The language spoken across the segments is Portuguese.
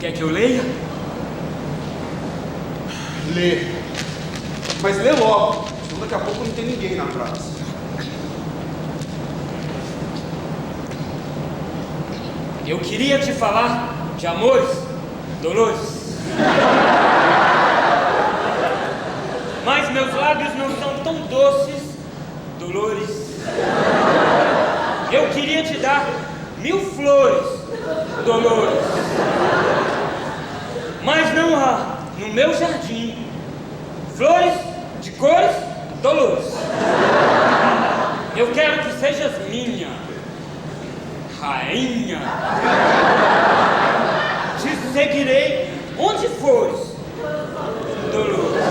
Quer que eu leia? Lê. Mas lê logo, senão daqui a pouco não tem ninguém na praça. Eu queria te falar de amores, Dolores. Mas meus lábios não são tão doces, Dolores. Eu queria te dar 1000 flores, Dolores. Mas não há no meu jardim flores de cores, Dolores. Eu quero que sejas minha rainha. Te seguirei onde fores, Dolores.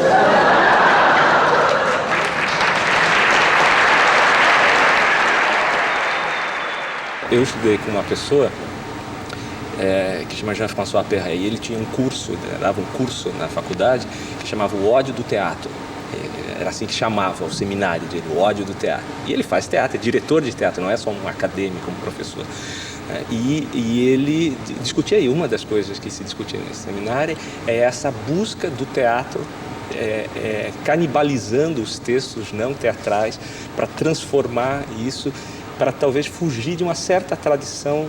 Eu estudei com uma pessoa que se chama Jean-François Perret, e ele tinha um curso, dava um curso na faculdade que chamava O Ódio do Teatro. Era assim que chamava o seminário dele, O Ódio do Teatro. E ele faz teatro, é diretor de teatro, não é só um acadêmico, um professor. E ele discutia aí, uma das coisas que se discutia nesse seminário é essa busca do teatro canibalizando os textos não teatrais para transformar isso, para talvez fugir de uma certa tradição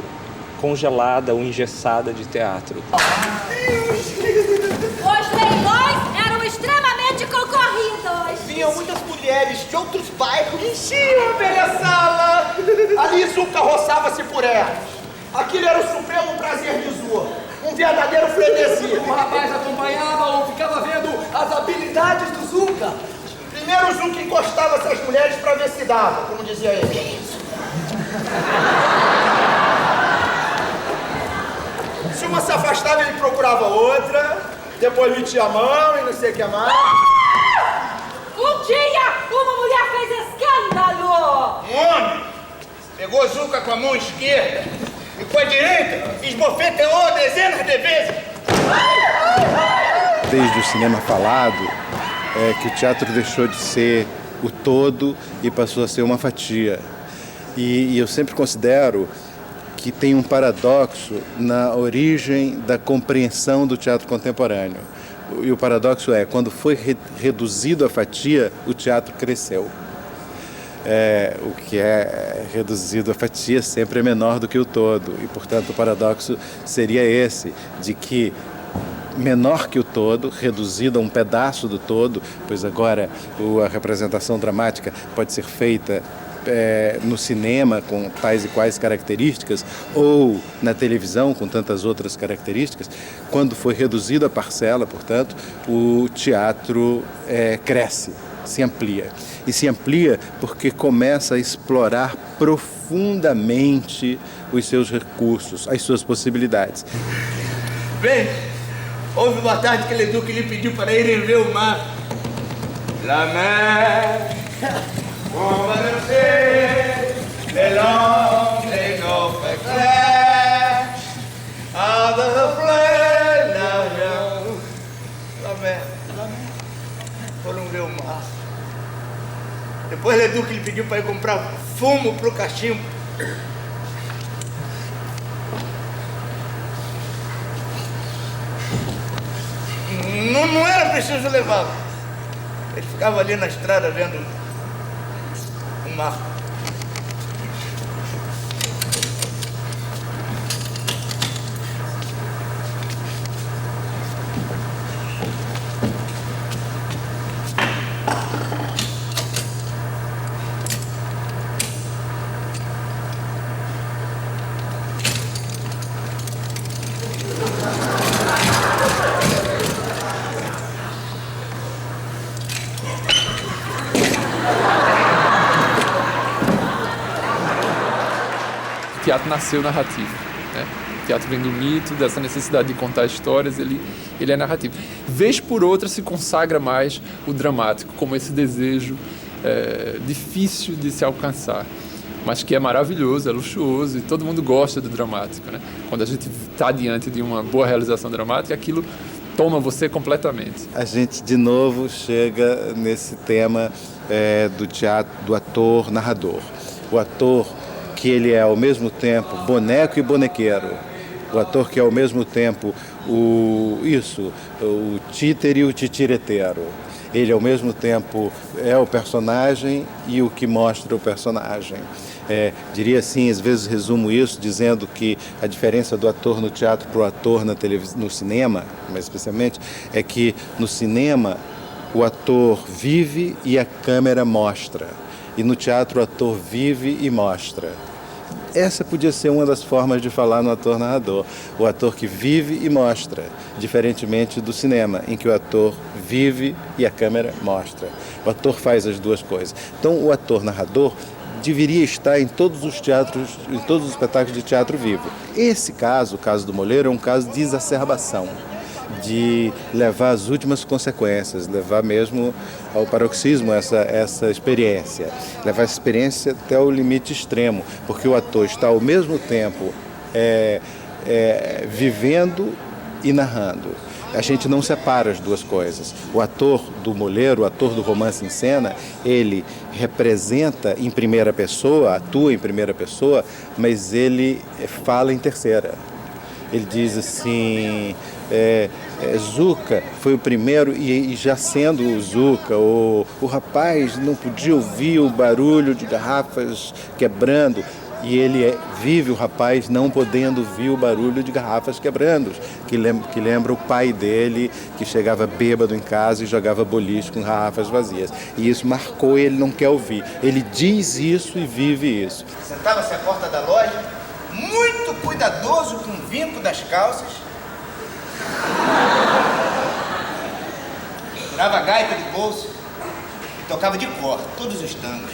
congelada ou engessada de teatro. Os leilões eram extremamente concorridos. Vinham muitas mulheres de outros bairros. Enchiam a velha sala. Ali Zuca roçava-se por elas. Aquilo era o supremo prazer de Zua. Um verdadeiro frenesi. O rapaz acompanhava ou ficava vendo as habilidades do Zuca. Primeiro o Zuca encostava essas mulheres para ver se dava, como dizia ele. Se uma se afastava, ele procurava outra, depois metia a mão e não sei o que mais. Um dia, uma mulher fez escândalo. Um homem pegou Zuca com a mão esquerda e com a direita esbofeteou dezenas de vezes. Desde o cinema falado, que o teatro deixou de ser o todo e passou a ser uma fatia. E eu sempre considero que tem um paradoxo na origem da compreensão do teatro contemporâneo. E o paradoxo é, quando foi reduzido a fatia, o teatro cresceu. O que é reduzido a fatia sempre é menor do que o todo. E, portanto, o paradoxo seria esse, de que menor que o todo, reduzido a um pedaço do todo, pois agora a representação dramática pode ser feita no cinema com tais e quais características, ou na televisão com tantas outras características. Quando foi reduzido a parcela, portanto, o teatro cresce, se amplia. E se amplia porque começa a explorar profundamente os seus recursos, as suas possibilidades. Bem, houve uma tarde que Leduc lhe pediu para irem ver o mar. La mer, on va danser, les longs et nos frères, à de fleurs, la mer. Foram ver o mar. Depois Leduc lhe pediu para ir comprar fumo pro cachimbo. Não era preciso levá-lo. Ele ficava ali na estrada vendo o mar. O teatro nasceu narrativo, né? O teatro vem do mito, dessa necessidade de contar histórias, ele é narrativo. Vez por outra se consagra mais o dramático, como esse desejo difícil de se alcançar, mas que é maravilhoso, é luxuoso, e todo mundo gosta do dramático, né? Quando a gente está diante de uma boa realização dramática, aquilo toma você completamente. A gente, de novo, chega nesse tema do teatro, do ator-narrador. O ator que ele é, ao mesmo tempo, boneco e bonequeiro. o ator que é ao mesmo tempo o títere e o titireteiro. Ele ao mesmo tempo é o personagem e o que mostra o personagem. Diria assim, às vezes resumo isso dizendo que a diferença do ator no teatro para o ator no cinema, mais especialmente, é que no cinema o ator vive e a câmera mostra. E no teatro o ator vive e mostra. Essa podia ser uma das formas de falar no ator-narrador. O ator que vive e mostra, diferentemente do cinema, em que o ator vive e a câmera mostra. O ator faz as duas coisas. Então, o ator-narrador deveria estar em todos os teatros, em todos os espetáculos de teatro vivo. Esse caso, o caso do Moleiro, é um caso de exacerbação, de levar às últimas consequências, levar mesmo ao paroxismo essa experiência, levar essa experiência até o limite extremo, porque o ator está ao mesmo tempo vivendo e narrando. A gente não separa as duas coisas. O ator do Moleiro, o ator do romance em cena, ele representa em primeira pessoa, atua em primeira pessoa, mas ele fala em terceira. Ele diz assim, Zuca foi o primeiro, e já sendo o Zuca, o rapaz não podia ouvir o barulho de garrafas quebrando, e ele vive o rapaz não podendo ouvir o barulho de garrafas quebrando, que lembra o pai dele, que chegava bêbado em casa e jogava boliche com garrafas vazias. E isso marcou, ele não quer ouvir. Ele diz isso e vive isso. Sentava-se à porta da loja, muito cuidadoso com o vinco das calças. Tirava a gaita de bolso e tocava de cor todos os tangos.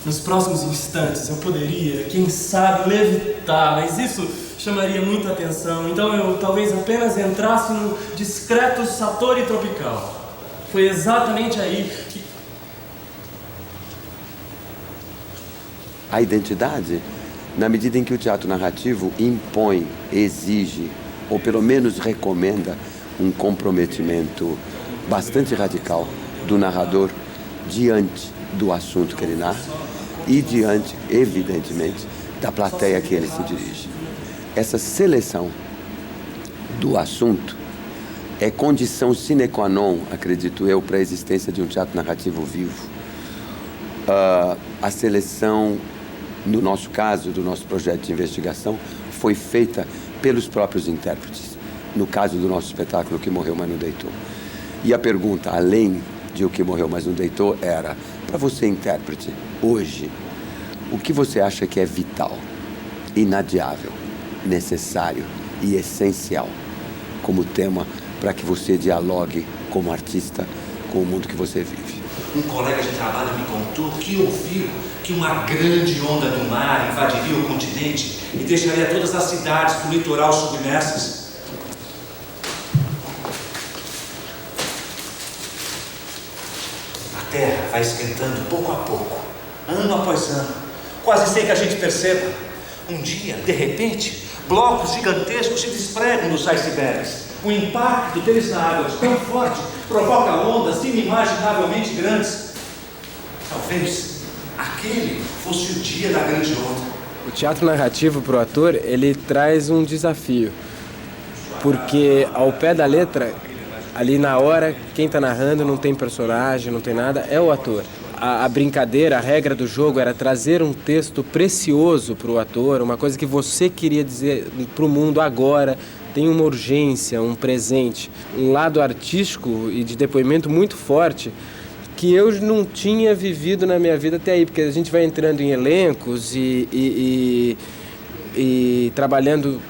Nos próximos instantes eu poderia, quem sabe, levitar, mas isso chamaria muita atenção. Então eu talvez apenas entrasse no discreto Satori tropical. Foi exatamente aí que... A identidade, na medida em que o teatro narrativo impõe, exige, ou pelo menos recomenda um comprometimento bastante radical do narrador diante do assunto que ele narra e diante, evidentemente, da plateia que ele se dirige. Essa seleção do assunto é condição sine qua non, acredito eu, para a existência de um teatro narrativo vivo. A seleção, no nosso caso, do nosso projeto de investigação, foi feita pelos próprios intérpretes. No caso do nosso espetáculo, O Que Morreu, Mas Não Deitou. E a pergunta, além de O Que Morreu, Mas Não Deitou, era: para você, intérprete, hoje, o que você acha que é vital, inadiável, necessário e essencial como tema para que você dialogue como artista com o mundo que você vive? Um colega de trabalho me contou que ouviu que uma grande onda do mar invadiria o continente e deixaria todas as cidades do litoral submersas. A Terra vai esquentando pouco a pouco, ano após ano, quase sem que a gente perceba. Um dia, de repente, blocos gigantescos se despregam dos icebergs. O impacto deles na água tão forte provoca ondas inimaginavelmente grandes. Talvez aquele fosse o dia da grande onda. O teatro narrativo para o ator, ele traz um desafio, porque ao pé da letra, ali na hora, quem está narrando não tem personagem, não tem nada, é o ator. A brincadeira, a regra do jogo era trazer um texto precioso para o ator, uma coisa que você queria dizer para o mundo agora, tem uma urgência, um presente, um lado artístico e de depoimento muito forte que eu não tinha vivido na minha vida até aí, porque a gente vai entrando em elencos e trabalhando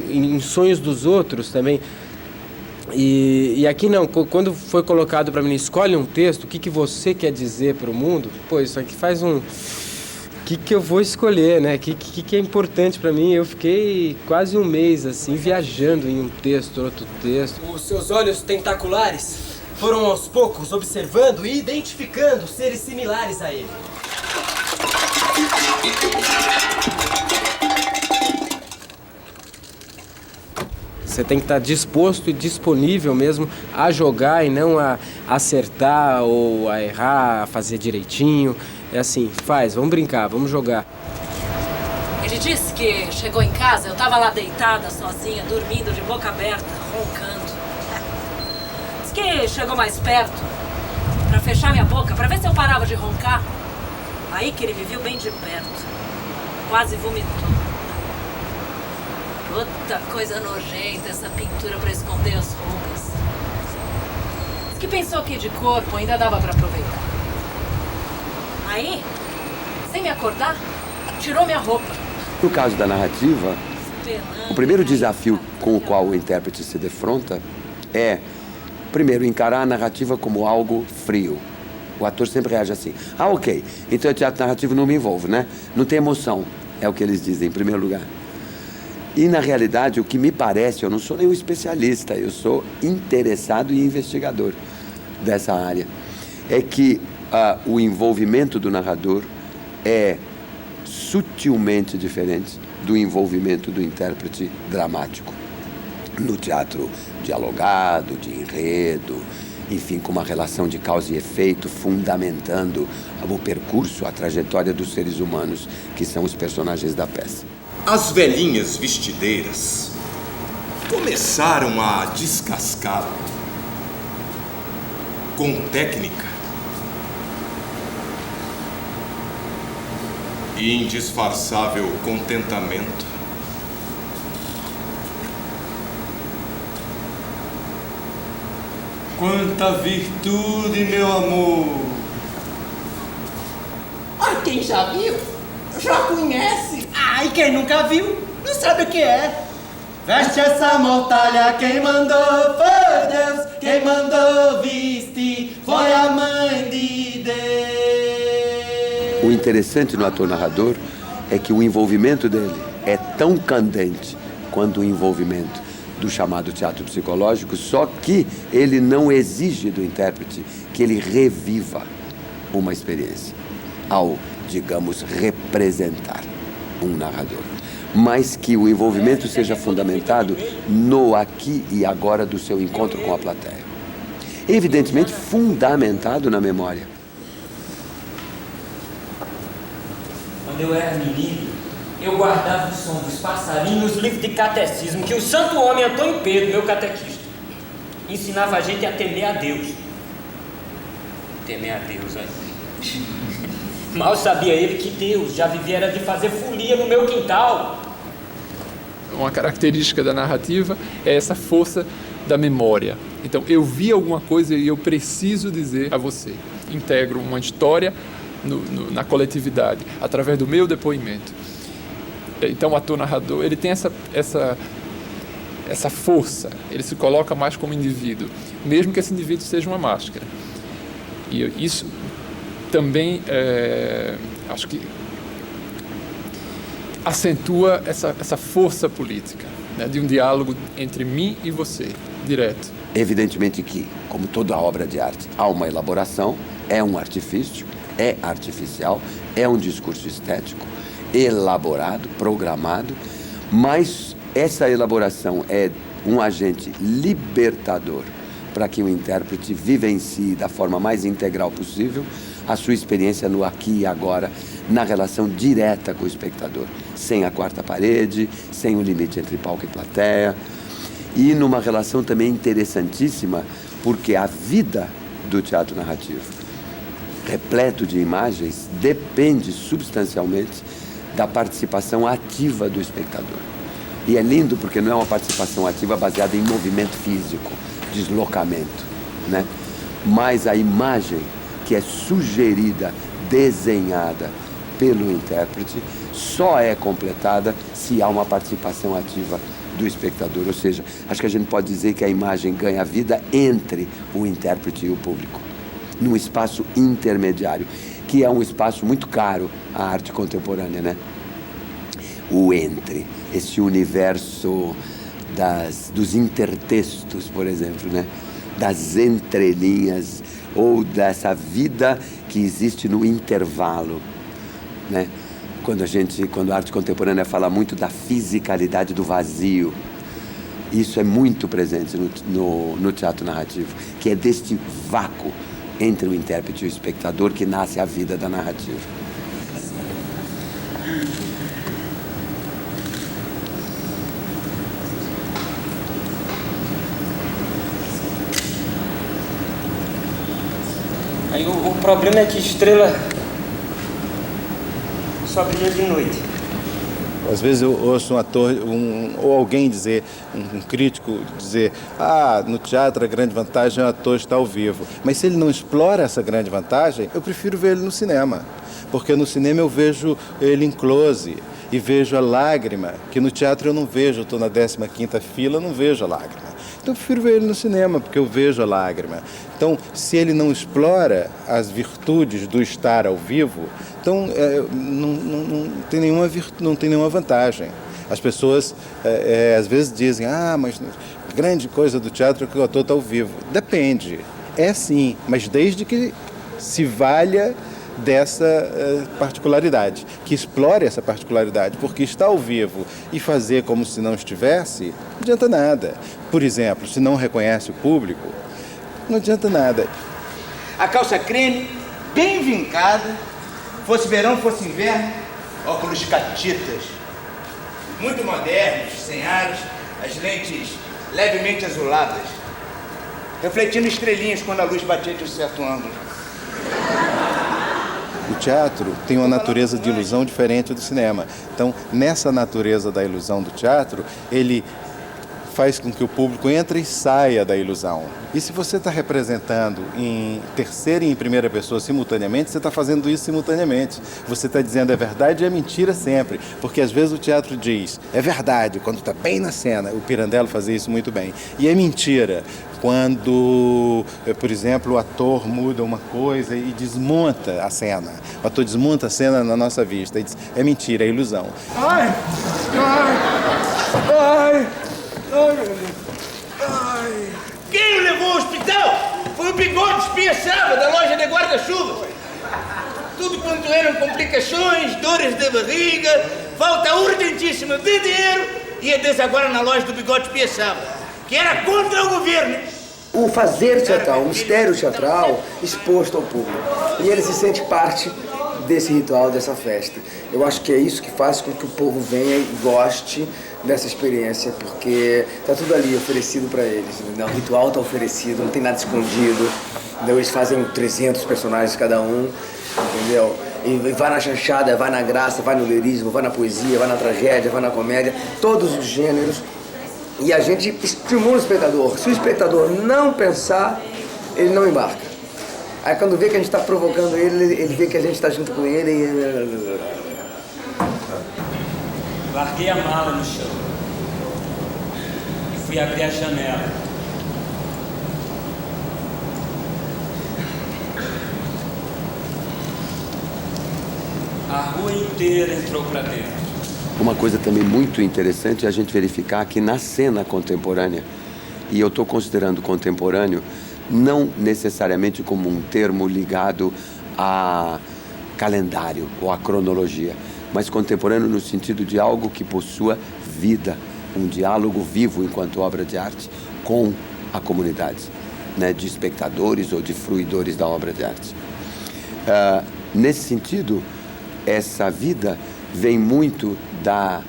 em sonhos dos outros também. E aqui não, quando foi colocado para mim, escolhe um texto, o que você quer dizer para o mundo? Pô, isso aqui faz um... O que eu vou escolher, né? O que é importante para mim? Eu fiquei quase um mês, assim, viajando em um texto, outro texto. Os seus olhos tentaculares foram aos poucos observando e identificando seres similares a ele. Você tem que estar disposto e disponível mesmo a jogar e não a acertar ou a errar, a fazer direitinho. É assim, vamos brincar, vamos jogar. Ele disse que chegou em casa, eu estava lá deitada, sozinha, dormindo de boca aberta, roncando. Diz que chegou mais perto, para fechar minha boca, para ver se eu parava de roncar. Aí que ele me viu bem de perto. Quase vomitou. Outra coisa nojenta, essa pintura para esconder as rugas. Diz que pensou que de corpo ainda dava para aproveitar. Aí, sem me acordar, tirou minha roupa. No caso da narrativa, o primeiro desafio com o qual o intérprete se defronta é, primeiro, encarar a narrativa como algo frio. O ator sempre reage assim. Ok, então o teatro narrativo não me envolve, né? Não tem emoção, é o que eles dizem, em primeiro lugar. E, na realidade, o que me parece, eu não sou nenhum especialista, eu sou interessado e investigador dessa área, é que o envolvimento do narrador é sutilmente diferente do envolvimento do intérprete dramático. No teatro dialogado, de enredo, enfim, com uma relação de causa e efeito, fundamentando o percurso, a trajetória dos seres humanos, que são os personagens da peça. As velhinhas vestideiras começaram a descascá-lo com técnica e indisfarçável contentamento. Quanta virtude, meu amor! Ah, quem já viu, já conhece. Ah, e quem nunca viu, não sabe o que é. Veste essa mortalha, quem mandou foi Deus, quem mandou vestir foi a mãe de Deus. O interessante no ator narrador é que o envolvimento dele é tão candente quanto o envolvimento do chamado teatro psicológico, só que ele não exige do intérprete que ele reviva uma experiência ao, digamos, representar um narrador, mas que o envolvimento seja fundamentado no aqui e agora do seu encontro com a plateia. Evidentemente, fundamentado na memória. Quando eu era menino, eu guardava o som dos passarinhos nos livros de catecismo que o santo homem Antônio Pedro, meu catequista, ensinava a gente a temer a Deus. Temer a Deus, aí. Mal sabia ele que Deus já vivia de fazer folia no meu quintal. Uma característica da narrativa é essa força da memória. Então, eu vi alguma coisa e eu preciso dizer a você. Integro uma história na coletividade, através do meu depoimento. Então, o ator-narrador, ele tem essa força, ele se coloca mais como indivíduo, mesmo que esse indivíduo seja uma máscara. E isso também, acho que acentua essa força política, né, de um diálogo entre mim e você, direto. Evidentemente que, como toda obra de arte, há uma elaboração, é um artifício, é artificial, é um discurso estético, elaborado, programado, mas essa elaboração é um agente libertador para que o intérprete vivencie da forma mais integral possível a sua experiência no aqui e agora, na relação direta com o espectador, sem a quarta parede, sem o limite entre palco e plateia, e numa relação também interessantíssima, porque a vida do teatro narrativo, repleto de imagens, depende substancialmente da participação ativa do espectador. E é lindo porque não é uma participação ativa baseada em movimento físico, deslocamento, né? Mas a imagem que é sugerida, desenhada pelo intérprete, só é completada se há uma participação ativa do espectador. Ou seja, acho que a gente pode dizer que a imagem ganha vida entre o intérprete e o público, num espaço intermediário, que é um espaço muito caro à arte contemporânea, né? O entre, esse universo dos intertextos, por exemplo, né? Das entrelinhas, ou dessa vida que existe no intervalo, né? Quando a arte contemporânea fala muito da fisicalidade do vazio, Isso é muito presente no teatro narrativo, que é deste vácuo entre o intérprete e o espectador que nasce a vida da narrativa. Aí o problema é que estrela só brilha de noite. Às vezes eu ouço um ator, ou alguém dizer, um crítico dizer, no teatro a grande vantagem é o ator estar ao vivo. Mas se ele não explora essa grande vantagem, eu prefiro ver ele no cinema. Porque no cinema eu vejo ele em close e vejo a lágrima, que no teatro eu não vejo, eu estou na 15ª fila, eu não vejo a lágrima. Então eu prefiro ver ele no cinema, porque eu vejo a lágrima. Então, se ele não explora as virtudes do estar ao vivo, então não tem nenhuma vantagem. As pessoas às vezes dizem, mas a grande coisa do teatro é que o ator está ao vivo. Depende, é sim, mas desde que se valha dessa particularidade, que explore essa particularidade, porque estar ao vivo e fazer como se não estivesse, não adianta nada. Por exemplo, se não reconhece o público, não adianta nada. A calça creme, bem vincada, fosse verão, fosse inverno, óculos catitas, muito modernos, sem aros, as lentes levemente azuladas, refletindo estrelinhas quando a luz batia de um certo ângulo. O teatro tem uma natureza de ilusão diferente do cinema. Então, nessa natureza da ilusão do teatro, ele faz com que o público entre e saia da ilusão. E se você está representando em terceira e em primeira pessoa simultaneamente, você está fazendo isso simultaneamente. Você está dizendo é verdade e é mentira sempre. Porque às vezes o teatro diz, é verdade, quando está bem na cena. O Pirandello fazia isso muito bem. E é mentira quando, por exemplo, o ator muda uma coisa e desmonta a cena. O ator desmonta a cena na nossa vista e diz, é mentira, é ilusão. Ai, meu Deus. Quem o levou ao hospital foi o Bigode Espiaçava, da loja de guarda-chuva. Tudo quanto eram complicações, dores de barriga, falta urgentíssima de dinheiro, ia desagora na loja do Bigode Espiaçava, que era contra o governo. O fazer teatral, o mistério teatral exposto ao público. E ele se sente parte desse ritual, dessa festa. Eu acho que é isso que faz com que o povo venha e goste dessa experiência, porque tá tudo ali oferecido para eles. O ritual tá oferecido, não tem nada escondido. Eles fazem 300 personagens cada um, entendeu? E vai na chanchada, vai na graça, vai no lirismo, vai na poesia, vai na tragédia, vai na comédia, todos os gêneros. E a gente estimula o espectador. Se o espectador não pensar, ele não embarca. Aí quando vê que a gente está provocando ele, ele vê que a gente está junto com ele e... Larguei a mala no chão e fui abrir a janela. A rua inteira entrou para dentro. Uma coisa também muito interessante é a gente verificar que na cena contemporânea, e eu estou considerando contemporâneo não necessariamente como um termo ligado a calendário ou a cronologia, mas contemporâneo no sentido de algo que possua vida, um diálogo vivo enquanto obra de arte com a comunidade, né, de espectadores ou de fruidores da obra de arte. Nesse sentido, essa vida vem muito da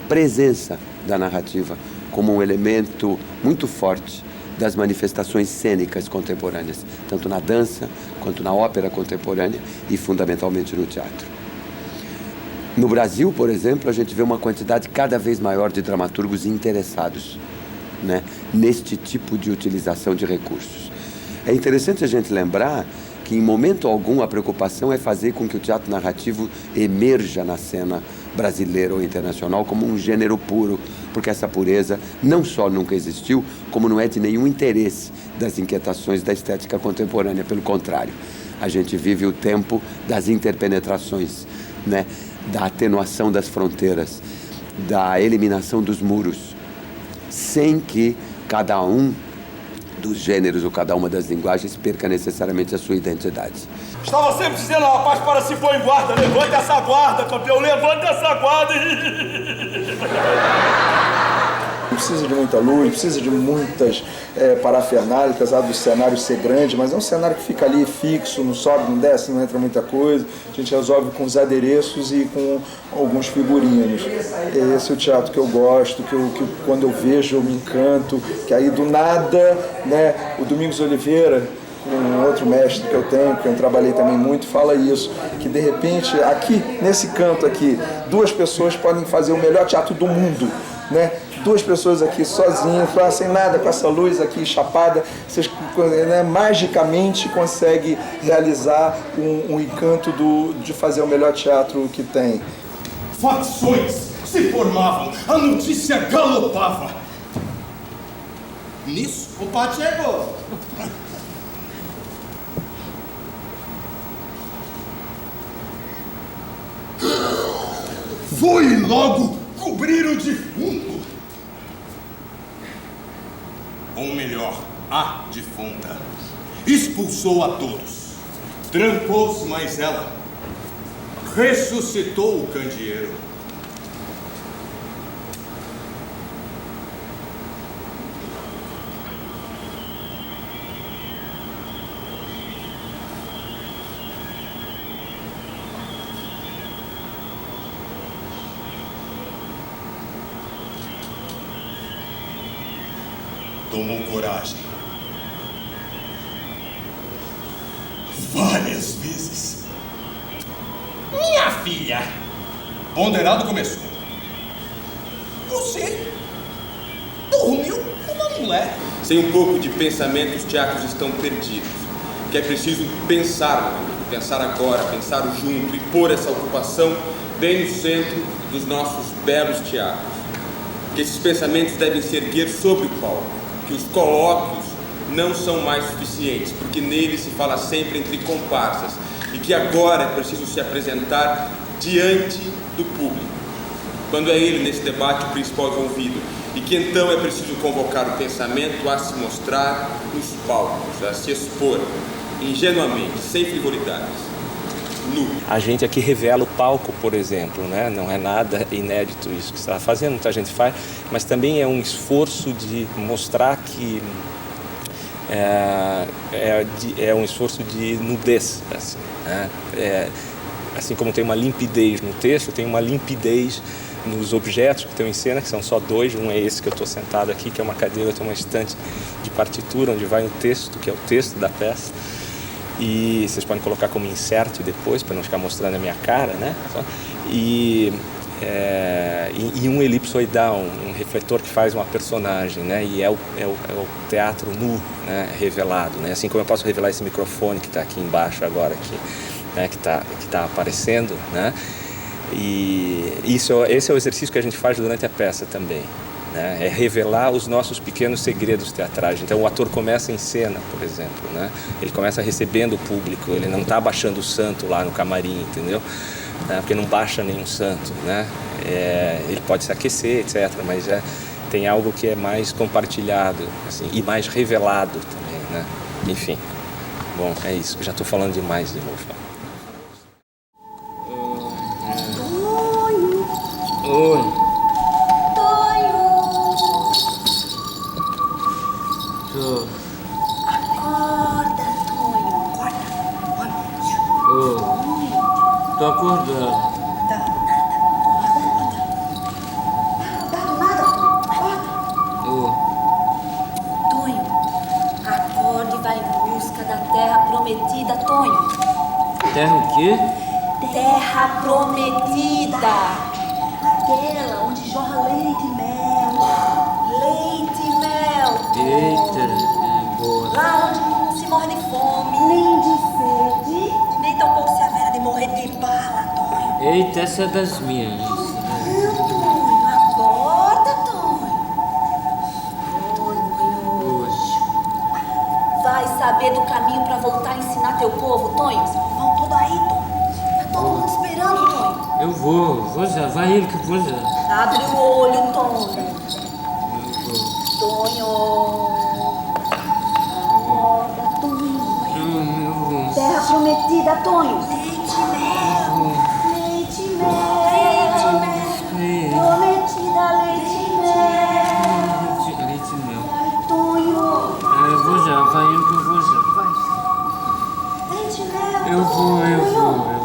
presença da narrativa como um elemento muito forte das manifestações cênicas contemporâneas, tanto na dança quanto na ópera contemporânea e fundamentalmente no teatro. No Brasil, por exemplo, a gente vê uma quantidade cada vez maior de dramaturgos interessados, né, neste tipo de utilização de recursos. É interessante a gente lembrar que em momento algum a preocupação é fazer com que o teatro narrativo emerja na cena brasileira ou internacional como um gênero puro, porque essa pureza não só nunca existiu, como não é de nenhum interesse das inquietações da estética contemporânea, pelo contrário. A gente vive o tempo das interpenetrações, né, da atenuação das fronteiras, da eliminação dos muros, sem que cada um dos gêneros ou cada uma das linguagens perca necessariamente a sua identidade. Estava sempre dizendo ao rapaz para se pôr em guarda. Levante essa guarda, campeão, levante essa guarda. Não precisa de muita luz, precisa de muitas parafernália, apesar do cenário ser grande, mas é um cenário que fica ali fixo, não sobe, não desce, não entra muita coisa. A gente resolve com os adereços e com alguns figurinos. Esse é o teatro que eu gosto, que quando eu vejo eu me encanto, que aí do nada, né, o Domingos Oliveira, um outro mestre que eu tenho, que eu trabalhei também muito, fala isso, que de repente aqui, nesse canto aqui, 2 pessoas podem fazer o melhor teatro do mundo, né? 2 pessoas aqui sozinhas, sem nada, com essa luz aqui chapada, vocês, né, magicamente conseguem realizar um encanto de fazer o melhor teatro que tem. Facções se formavam, a notícia galopava. Nisso, O pato chegou. foi logo cobrir o defunto. Ou melhor, a defunta. Expulsou a todos. Trancou-se, mas ela ressuscitou o candeeiro. Tomou coragem. Várias vezes. Minha filha. Ponderado começou. Você dormiu com uma mulher. Sem um pouco de pensamento, os teatros estão perdidos. Que é preciso pensar, pensar agora, pensar junto e pôr essa ocupação bem no centro dos nossos belos teatros. Que esses pensamentos devem se erguer sobre o palco. Que os colóquios não são mais suficientes, porque neles se fala sempre entre comparsas, e que agora é preciso se apresentar diante do público, quando é ele nesse debate o principal envolvido, e que então é preciso convocar o pensamento a se mostrar nos palcos, a se expor, ingenuamente, sem frivolidades. A gente aqui revela o palco, por exemplo, né? Não é nada inédito isso que você está fazendo, muita gente faz, mas também é um esforço de mostrar que é um esforço de nudez, assim, né? Assim como tem uma limpidez no texto, tem uma limpidez nos objetos que estão em cena, que são só 2, um é esse que eu estou sentado aqui, que é uma cadeira, tem uma estante de partitura, onde vai o texto, que é o texto da peça. E vocês podem colocar como insert depois, para não ficar mostrando a minha cara, né? E um elipsoidal, um refletor que faz uma personagem, né? E é o teatro nu, né? Revelado, né? Assim como eu posso revelar esse microfone que está aqui embaixo agora, aqui, né? que tá aparecendo, né? E esse é o exercício que a gente faz durante a peça também. É revelar os nossos pequenos segredos teatrais. Então o ator começa em cena, por exemplo, né? Ele começa recebendo o público, ele não está baixando o santo lá no camarim, entendeu? Porque não baixa nenhum santo, né? Ele pode se aquecer, etc., mas tem algo que é mais compartilhado, assim, e mais revelado também, né? Enfim, bom, é isso, já estou falando demais de novo. Oi. Acorda, Tonho. Acorda. Tô acordando. Tonho, acorde e vai em busca da terra prometida, Tonho. Terra o quê? Terra prometida. Aquela onde jorra leite e mel. Leite e mel. Eita, boa. Lá onde não se morre de fome, nem de sede, nem tampouco se a vera de morrer de bala, Tonho. Eita, essa é das minhas. Não, Tonho, acorda, Tonho. Vai saber do caminho pra voltar a ensinar teu povo, Tonho? Vão todo aí, Tonho. Tá todo mundo esperando, Tonho. Eu vou já, vai ele que eu vou já. Abre o olho, Tonho. Tonho. Acorda, Tonho. Terra prometida, Tonho. Leite e mel. Leite e mel. Prometida, leite e mel. Eu vou.